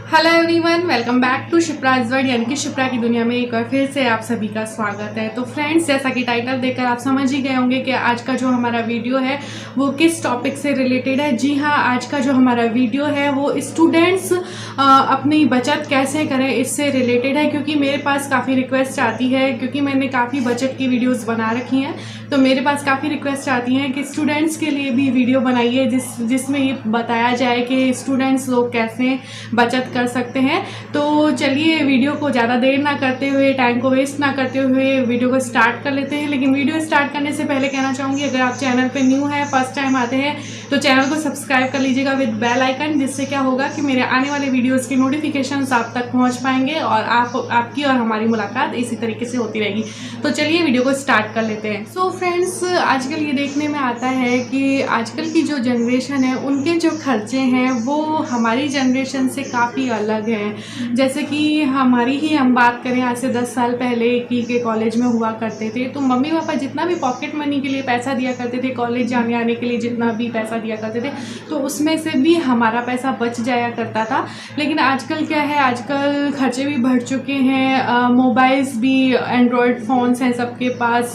Hello everyone, welcome back to Shipra's world यानी कि शिप्रा की दुनिया में एक बार फिर से आप सभी का स्वागत है। तो फ्रेंड्स, जैसा कि टाइटल देखकर आप समझ ही गए होंगे कि आज का जो हमारा वीडियो है वो किस टॉपिक से रिलेटेड है। जी हाँ, आज का जो हमारा वीडियो है वो स्टूडेंट्स अपनी बचत कैसे करें इससे रिलेटेड है, क्योंकि मेरे पास काफ़ी रिक्वेस्ट आती है, क्योंकि मैंने काफ़ी बचत की वीडियोज़ बना रखी हैं। तो मेरे पास काफ़ी रिक्वेस्ट आती हैं कि स्टूडेंट्स के लिए भी वीडियो बनाइए जिसमें ये बताया जाए कि स्टूडेंट्स लोग कैसे बचत कर सकते हैं। तो चलिए, वीडियो को ज़्यादा देर ना करते हुए, टाइम को वेस्ट ना करते हुए वीडियो को स्टार्ट कर लेते हैं। लेकिन वीडियो स्टार्ट करने से पहले कहना चाहूँगी, अगर आप चैनल पे न्यू है, फर्स्ट टाइम आते हैं, तो चैनल को सब्सक्राइब कर लीजिएगा विद बेल आइकन, जिससे क्या होगा कि मेरे आने वाले वीडियोज़ की नोटिफिकेशंस आप तक पहुँच पाएंगे और आपकी और हमारी मुलाकात इसी तरीके से होती रहेगी। तो चलिए वीडियो को स्टार्ट कर लेते हैं। सो फ्रेंड्स, आजकल ये देखने में आता है कि आजकल की जो जनरेशन है उनके जो खर्चे हैं वो हमारी जनरेशन से काफ़ी अलग हैं। जैसे कि हमारी ही हम बात करें, आज से 10 साल पहले के कॉलेज में हुआ करते थे, तो मम्मी पापा जितना भी पॉकेट मनी के लिए पैसा दिया करते थे, कॉलेज जाने आने के लिए जितना भी पैसा दिया करते थे, तो उसमें से भी हमारा पैसा बच जाया करता था। लेकिन आजकल क्या है, आजकल खर्चे भी बढ़ चुके हैं, मोबाइल्स भी, एंड्रॉयड फ़ोन्स हैं सबके पास,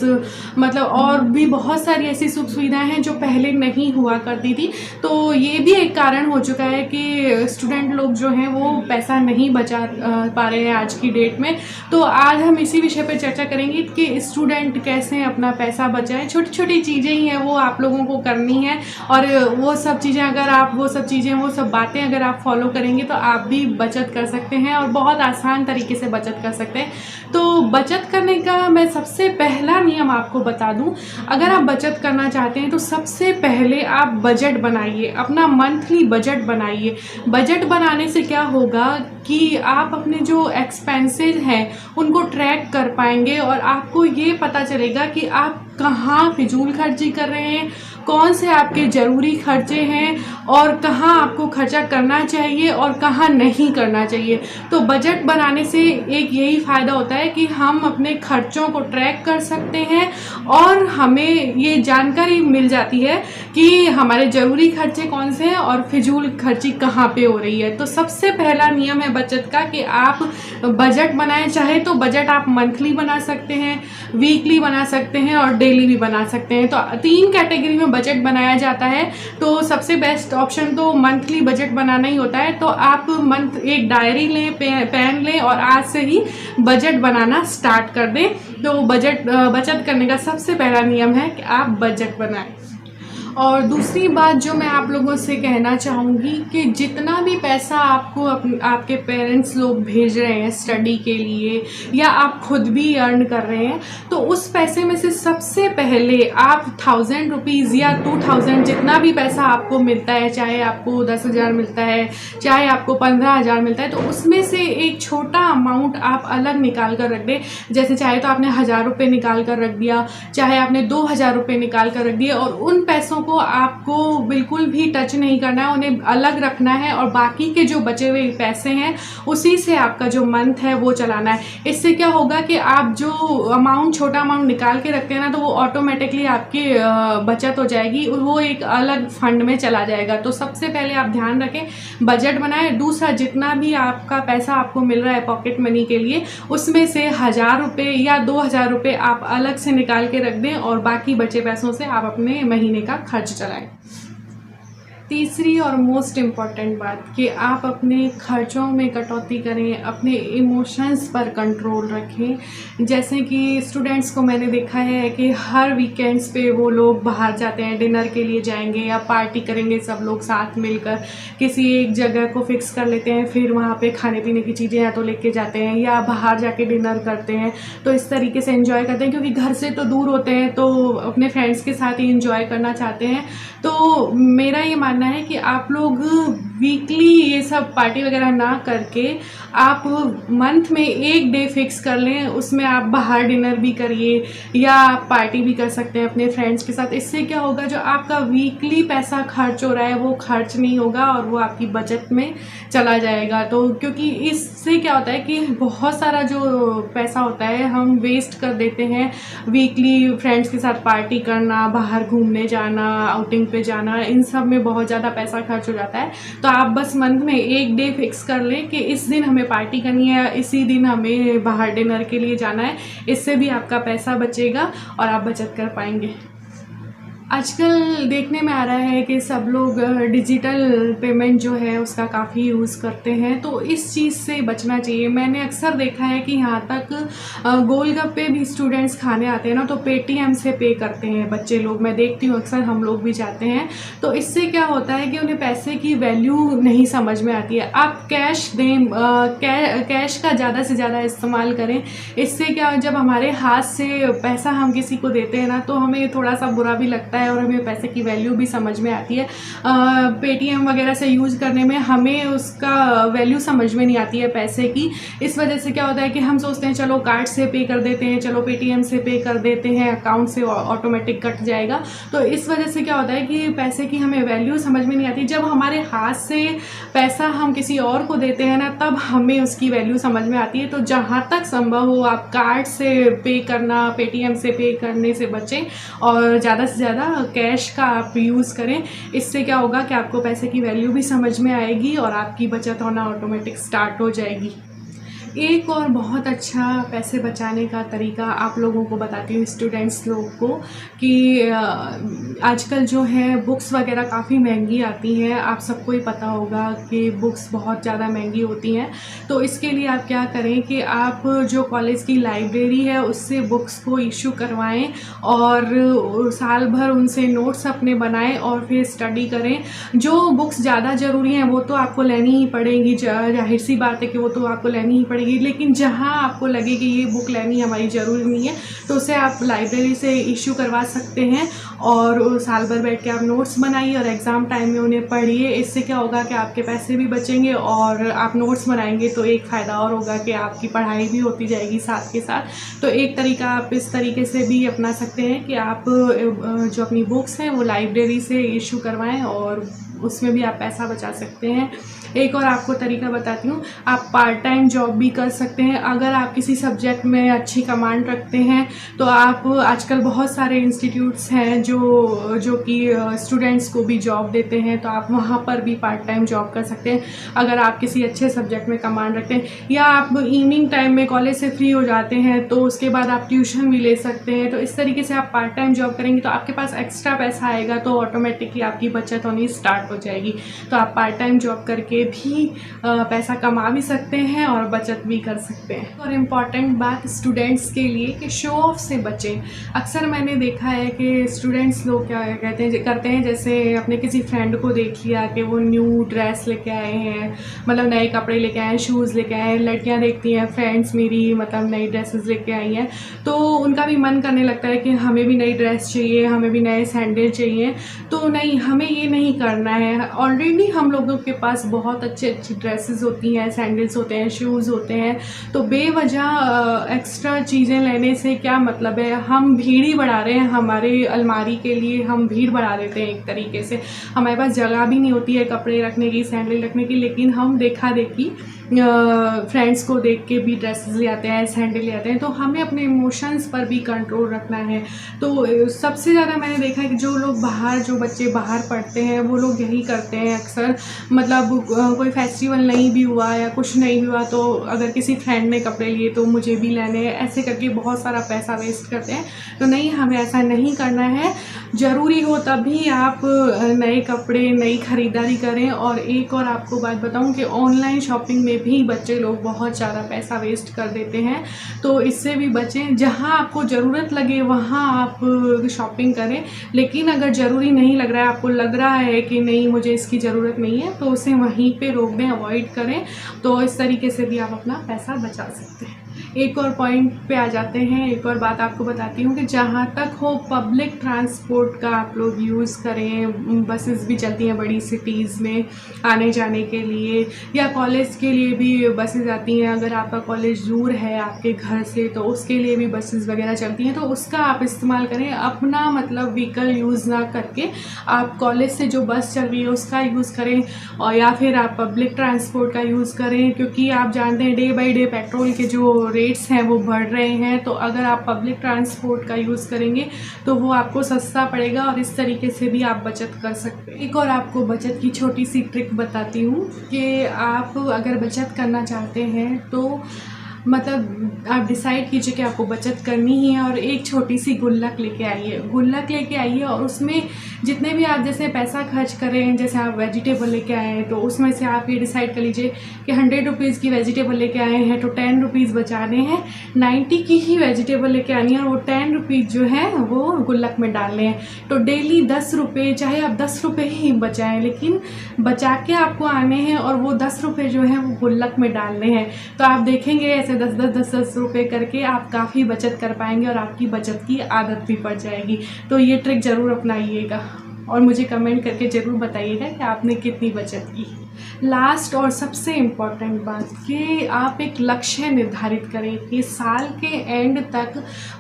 मतलब और भी बहुत सारी ऐसी सुख सुविधाएं हैं जो पहले नहीं हुआ करती थी। तो ये भी एक कारण हो चुका है कि स्टूडेंट लोग जो हैं वो पैसा नहीं बचा पा रहे हैं आज की डेट में। तो आज हम इसी विषय पर चर्चा करेंगे कि स्टूडेंट कैसे अपना पैसा बचाएं। छोटी छोटी चीज़ें ही हैं, वो आप लोगों को करनी है, और वो सब चीज़ें अगर आप वो सब बातें अगर आप फॉलो करेंगे तो आप भी बचत कर सकते हैं और बहुत आसान तरीके से बचत कर सकते हैं। तो बचत करने का मैं सबसे पहला नियम आपको बता दूं, अगर आप बचत करना चाहते हैं तो सबसे पहले आप बजट बनाइए, अपना मंथली बजट बनाइए। बजट बनाने से क्या होगा कि आप अपने जो एक्सपेंसेस हैं उनको ट्रैक कर पाएंगे और आपको ये पता चलेगा कि आप कहाँ फिजूल खर्ची कर रहे हैं, कौन से आपके ज़रूरी खर्चे हैं और कहाँ आपको खर्चा करना चाहिए और कहाँ नहीं करना चाहिए। तो बजट बनाने से एक यही फ़ायदा होता है कि हम अपने खर्चों को ट्रैक कर सकते हैं और हमें ये जानकारी मिल जाती है कि हमारे ज़रूरी खर्चे कौन से हैं और फिजूल खर्ची कहाँ पे हो रही है। तो सबसे पहला नियम है बचत का कि आप बजट बनाएं। चाहे तो बजट आप मंथली बना सकते हैं, वीकली बना सकते हैं और डेली भी बना सकते हैं। तो 3 कैटेगरी में बजट बनाया जाता है। तो सबसे बेस्ट ऑप्शन तो मंथली बजट बनाना ही होता है। तो आप एक डायरी लें, पेन लें और आज से ही बजट बनाना स्टार्ट कर दें। तो बचत करने का सबसे पहला नियम है कि आप बजट बनाएं। और दूसरी बात जो मैं आप लोगों से कहना चाहूँगी कि जितना भी पैसा आपको आपके पेरेंट्स लोग भेज रहे हैं स्टडी के लिए या आप खुद भी अर्न कर रहे हैं, तो उस पैसे में से सबसे पहले आप 1000 रुपीज़ या 2000 जितना भी पैसा आपको मिलता है, चाहे आपको 10,000 मिलता है, चाहे आपको 15,000 मिलता है, तो उसमें से एक छोटा अमाउंट आप अलग निकाल कर रख दें। जैसे चाहे तो आपने 1000 रुपये निकाल कर रख दिया, चाहे आपने 2000 रुपये निकाल कर रख दिए, और उन पैसों को आपको बिल्कुल भी टच नहीं करना है, उन्हें अलग रखना है और बाकी के जो बचे हुए पैसे हैं उसी से आपका जो मंथ है वो चलाना है। इससे क्या होगा कि आप जो अमाउंट, छोटा अमाउंट निकाल के रखते हैं ना, तो वो ऑटोमेटिकली आपकी बचत हो जाएगी, वो एक अलग फंड में चला जाएगा। तो सबसे पहले आप ध्यान रखें, बजट बनाएं। दूसरा, जितना भी आपका पैसा आपको मिल रहा है पॉकेट मनी के लिए, उसमें से 1000 रुपये या 2000 रुपये आप अलग से निकाल के रख दें और बाकी बचे पैसों से आप अपने महीने का खर्च चलाएं। तीसरी और मोस्ट इम्पॉर्टेंट बात कि आप अपने खर्चों में कटौती करें, अपने इमोशंस पर कंट्रोल रखें। जैसे कि स्टूडेंट्स को मैंने देखा है कि हर वीकेंड्स पे वो लोग बाहर जाते हैं, डिनर के लिए जाएंगे या पार्टी करेंगे सब लोग साथ मिलकर, किसी एक जगह को फिक्स कर लेते हैं, फिर वहाँ पे खाने पीने की चीज़ें या तो लेके जाते हैं या बाहर जाके डिनर करते हैं। तो इस तरीके से एंजॉय करते हैं, क्योंकि घर से तो दूर होते हैं तो अपने फ्रेंड्स के साथ ही एंजॉय करना चाहते हैं। तो मेरा ये मानना है कि आप लोग वीकली ये सब पार्टी वगैरह ना करके आप मंथ में एक डे फिक्स कर लें, उसमें आप बाहर डिनर भी करिए या आप पार्टी भी कर सकते हैं अपने फ्रेंड्स के साथ। इससे क्या होगा, जो आपका वीकली पैसा खर्च हो रहा है वो खर्च नहीं होगा और वो आपकी बचत में चला जाएगा। तो क्योंकि इससे क्या होता है कि बहुत सारा जो पैसा होता है हम वेस्ट कर देते हैं वीकली फ्रेंड्स के साथ पार्टी करना, बाहर घूमने जाना, आउटिंग पे जाना, इन सब में बहुत ज़्यादा पैसा खर्च हो जाता है। तो आप बस मंथ में एक डे फिक्स कर लें कि इस दिन हमें पार्टी करनी है, इसी दिन हमें बाहर डिनर के लिए जाना है। इससे भी आपका पैसा बचेगा और आप बचत कर पाएंगे। आजकल देखने में आ रहा है कि सब लोग डिजिटल पेमेंट जो है उसका काफ़ी यूज़ करते हैं, तो इस चीज़ से बचना चाहिए। मैंने अक्सर देखा है कि यहाँ तक गोलगप्पे भी स्टूडेंट्स खाने आते हैं ना, तो पेटीएम से पे करते हैं बच्चे लोग। मैं देखती हूँ अक्सर, हम लोग भी जाते हैं। तो इससे क्या होता है कि उन्हें पैसे की वैल्यू नहीं समझ में आती है। आप कैश दें, कैश का ज़्यादा से ज़्यादा इस्तेमाल करें। इससे क्या, जब हमारे हाथ से पैसा हम किसी को देते हैं ना, तो हमें थोड़ा सा बुरा भी लगता है और हमें पैसे की वैल्यू भी समझ में आती है। पेटीएम वगैरह से यूज़ करने में हमें उसका वैल्यू समझ में नहीं आती है पैसे की। इस वजह से क्या होता है कि हम सोचते हैं चलो कार्ड से पे कर देते हैं, चलो पेटीएम से पे कर देते हैं, अकाउंट से ऑटोमेटिक कट जाएगा। तो इस वजह से क्या होता है कि पैसे की हमें वैल्यू समझ में नहीं आती। जब हमारे हाथ से पैसा हम किसी और को देते हैं ना, तब हमें उसकी वैल्यू समझ में आती है। तो जहाँ तक संभव हो आप कार्ड से पे करना, पेटीएम से पे करने से बचें और ज़्यादा से ज़्यादा कैश का आप यूज़ करें। इससे क्या होगा कि आपको पैसे की वैल्यू भी समझ में आएगी और आपकी बचत होना ऑटोमेटिक स्टार्ट हो जाएगी। एक और बहुत अच्छा पैसे बचाने का तरीका आप लोगों को बताती हूँ, स्टूडेंट्स लोग को, कि आजकल जो है बुक्स वगैरह काफ़ी महंगी आती हैं। आप सबको ही पता होगा कि बुक्स बहुत ज़्यादा महंगी होती हैं। तो इसके लिए आप क्या करें कि आप जो कॉलेज की लाइब्रेरी है उससे बुक्स को इशू करवाएं और साल भर उनसे नोट्स अपने बनाएं और फिर स्टडी करें। जो बुक्स ज़्यादा ज़रूरी हैं वो तो आपको लेनी ही पड़ेगी, जाहिर सी बात है कि वो तो आपको लेनी ही पड़ेगी। लेकिन जहाँ आपको लगे कि ये बुक लेनी हमारी ज़रूरी नहीं है, तो उसे आप लाइब्रेरी से इशू करवा सकते हैं और साल भर बैठ के आप नोट्स बनाइए और एग्ज़ाम टाइम में उन्हें पढ़िए। इससे क्या होगा कि आपके पैसे भी बचेंगे और आप नोट्स बनाएंगे तो एक फ़ायदा और होगा कि आपकी पढ़ाई भी होती जाएगी साथ के साथ। तो एक तरीका आप इस तरीके से भी अपना सकते हैं कि आप जो अपनी बुक्स हैं वो लाइब्रेरी से इशू करवाएं और उसमें भी आप पैसा बचा सकते हैं। एक और आपको तरीका बताती हूँ, आप पार्ट टाइम जॉब भी कर सकते हैं। अगर आप किसी सब्जेक्ट में अच्छी कमांड रखते हैं तो आप, आजकल बहुत सारे इंस्टीट्यूट्स हैं जो कि स्टूडेंट्स को भी जॉब देते हैं, तो आप वहाँ पर भी पार्ट टाइम जॉब कर सकते हैं अगर आप किसी अच्छे सब्जेक्ट में कमांड रखते हैं। या आप इवनिंग टाइम में कॉलेज से फ्री हो जाते हैं तो उसके बाद आप ट्यूशन भी ले सकते हैं। तो इस तरीके से आप पार्ट टाइम जॉब करेंगे तो आपके पास एक्स्ट्रा पैसा आएगा, तो ऑटोमेटिकली आपकी बचत होनी स्टार्ट हो जाएगी। तो आप पार्ट टाइम जॉब करके भी पैसा कमा भी सकते हैं और बचत भी कर सकते हैं। और इम्पॉर्टेंट बात स्टूडेंट्स के लिए कि शो ऑफ से बचें। अक्सर मैंने देखा है कि स्टूडेंट्स लोग क्या करते हैं, जैसे अपने किसी फ्रेंड को देख लिया कि वो न्यू ड्रेस लेके आए हैं, मतलब नए कपड़े लेके आए हैं, शूज़ लेके आए हैं। लड़कियां देखती हैं फ्रेंड्स मेरी मतलब नई ड्रेसेस लेके आई हैं, तो उनका भी मन करने लगता है कि हमें भी नई ड्रेस चाहिए, हमें भी नए सैंडल चाहिए। तो नहीं, हमें ये नहीं करना है। ऑलरेडी हम लोगों के पास बहुत अच्छी ड्रेसेस होती हैं, सैंडल्स होते हैं, शूज़ होते हैं। तो बेवजह एक्स्ट्रा चीज़ें लेने से क्या मतलब है। हम भीड़ ही बढ़ा रहे हैं, हमारे अलमारी के लिए हम भीड़ बढ़ा देते हैं एक तरीके से। हमारे पास जगह भी नहीं होती है कपड़े रखने की, सैंडल रखने की, लेकिन हम देखा देखी फ्रेंड्स को देख के भी ड्रेसेस ले आते हैं, सैंडल ले आते हैं। तो हमें अपने इमोशंस पर भी कंट्रोल रखना है। तो सबसे ज़्यादा मैंने देखा है कि जो बच्चे बाहर पढ़ते हैं वो लोग यही करते हैं अक्सर। मतलब कोई फेस्टिवल नहीं भी हुआ या कुछ नहीं भी हुआ तो अगर किसी फ्रेंड ने कपड़े लिए तो मुझे भी लेने हैं, ऐसे करके बहुत सारा पैसा वेस्ट करते हैं। तो नहीं, हमें ऐसा नहीं करना है। ज़रूरी हो तभी आप नए कपड़े, नई ख़रीदारी करें। और एक और आपको बात बताऊं कि ऑनलाइन शॉपिंग में भी बच्चे लोग बहुत ज़्यादा पैसा वेस्ट कर देते हैं, तो इससे भी बचें। जहां आपको ज़रूरत लगे वहां आप शॉपिंग करें, लेकिन अगर ज़रूरी नहीं लग रहा है, आपको लग रहा है कि नहीं मुझे इसकी ज़रूरत नहीं है, तो उसे वहीं पे रोक दें, अवॉइड करें। तो इस तरीके से भी आप अपना पैसा बचा सकते हैं। एक और पॉइंट पे आ जाते हैं, एक और बात आपको बताती हूँ कि जहाँ तक हो पब्लिक ट्रांसपोर्ट का आप लोग यूज़ करें। बसेस भी चलती हैं बड़ी सिटीज़ में आने जाने के लिए, या कॉलेज के लिए भी बसेस आती हैं। अगर आपका कॉलेज दूर है आपके घर से तो उसके लिए भी बसेस वगैरह चलती हैं, तो उसका आप इस्तेमाल करें। अपना मतलब व्हीकल यूज़ ना करके आप कॉलेज से जो बस चल रही है उसका यूज़ करें, और या फिर आप पब्लिक ट्रांसपोर्ट का यूज़ करें। क्योंकि आप जानते हैं डे बाई डे पेट्रोल के जो जो रेट्स हैं वो बढ़ रहे हैं, तो अगर आप पब्लिक ट्रांसपोर्ट का यूज़ करेंगे तो वो आपको सस्ता पड़ेगा और इस तरीके से भी आप बचत कर सकते हैं। एक और आपको बचत की छोटी सी ट्रिक बताती हूँ कि आप अगर बचत करना चाहते हैं तो मतलब आप डिसाइड कीजिए कि आपको बचत करनी ही है और एक छोटी सी गुल्लक लेके आइए और उसमें जितने भी आप जैसे पैसा खर्च करें, जैसे आप वेजिटेबल लेके आए हैं तो उसमें से आप ये डिसाइड कर लीजिए कि 100 रुपीज़ की वेजिटेबल लेके आए हैं तो 10 रुपीज़ बचाने हैं, 90 की ही वेजिटेबल लेके आनी है और वो 10 रुपीज़ जो है वो गुल्लक में डालने हैं। तो डेली 10 रुपये, चाहे आप 10 रुपये ही बचाएं, लेकिन बचा के आपको आने हैं और वो 10 रुपये जो है वो गुल्लक में डालने हैं। तो आप देखेंगे ऐसे 10 रुपये करके आप काफ़ी बचत कर पाएंगे और आपकी बचत की आदत भी पड़ जाएगी। तो ये ट्रिक ज़रूर अपनाइएगा और मुझे कमेंट करके ज़रूर बताइएगा कि आपने कितनी बचत की। लास्ट और सबसे इम्पॉर्टेंट बात कि आप एक लक्ष्य निर्धारित करें कि साल के एंड तक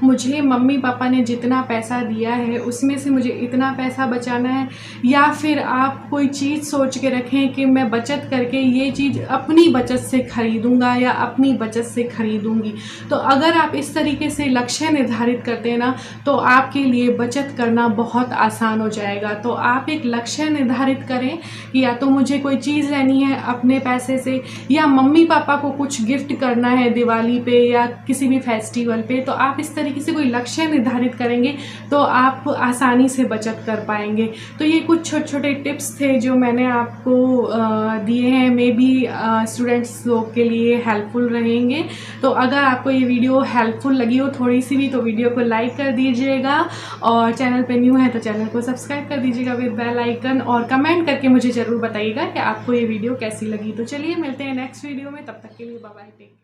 मुझे मम्मी पापा ने जितना पैसा दिया है उसमें से मुझे इतना पैसा बचाना है, या फिर आप कोई चीज़ सोच के रखें कि मैं बचत करके ये चीज़ अपनी बचत से ख़रीदूँगा या अपनी बचत से ख़रीदूँगी। तो अगर आप इस तरीके से लक्ष्य निर्धारित करते हैं ना तो आपके लिए बचत करना बहुत आसान हो जाएगा। तो आप एक लक्ष्य निर्धारित करें कि या तो मुझे कोई चीज़ लेनी है अपने पैसे से, या मम्मी पापा को कुछ गिफ्ट करना है दिवाली पे या किसी भी फेस्टिवल पे, तो आप इस तरीके से कोई लक्ष्य निर्धारित करेंगे तो आप आसानी से बचत कर पाएंगे। तो ये कुछ छोटे छोटे टिप्स थे जो मैंने आपको दिए हैं, मे बी स्टूडेंट्स लोग के लिए हेल्पफुल रहेंगे। तो अगर आपको ये वीडियो हेल्पफुल लगी हो थोड़ी सी भी तो वीडियो को लाइक कर दीजिएगा और चैनल पे न्यू है तो चैनल को सब्सक्राइब कर दीजिएगा विद बेल आइकन, और कमेंट करके मुझे ज़रूर बताइएगा कि आपको ये वीडियो कैसी लगी। तो चलिए मिलते हैं नेक्स्ट वीडियो में, तब तक के लिए बाय बाय, टेक केयर।